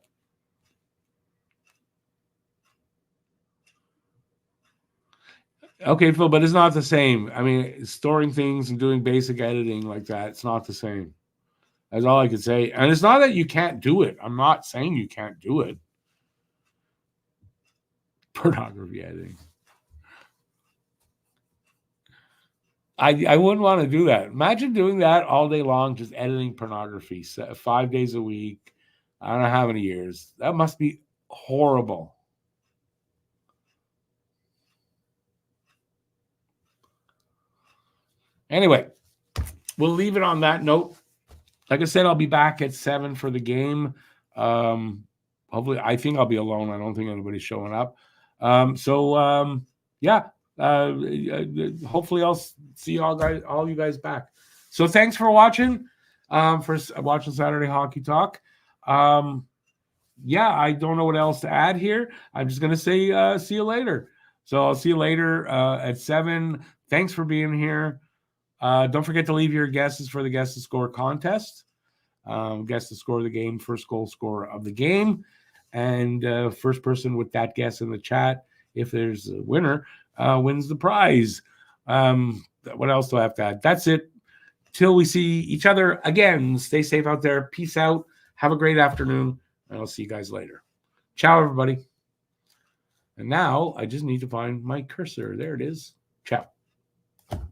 Okay, Phil, but it's not the same. I mean, storing things and doing basic editing like that, it's not the same. That's all I could say. And it's not that you can't do it. I'm not saying you can't do it. Pornography editing. I wouldn't want to do that. Imagine doing that all day long, just editing pornography 5 days a week. I don't know how many years. That must be horrible. Anyway, we'll leave it on that note. Like I said, I'll be back at 7 for the game. hopefully, I think I'll be alone. I don't think anybody's showing up. Yeah. Hopefully, I'll see all you guys back. So thanks for watching. For watching Saturday Hockey Talk. Yeah, I don't know what else to add here. I'm just gonna say see you later. So I'll see you later at 7. Thanks for being here. Don't forget to leave your guesses for the Guess the Score contest. Guess the score of the game, first goal scorer of the game, and first person with that guess in the chat, if there's a winner, wins the prize. What else do I have to add? That's it. Till we see each other again, stay safe out there. Peace out. Have a great afternoon, and I'll see you guys later. Ciao, everybody. And now I just need to find my cursor. There it is. Ciao.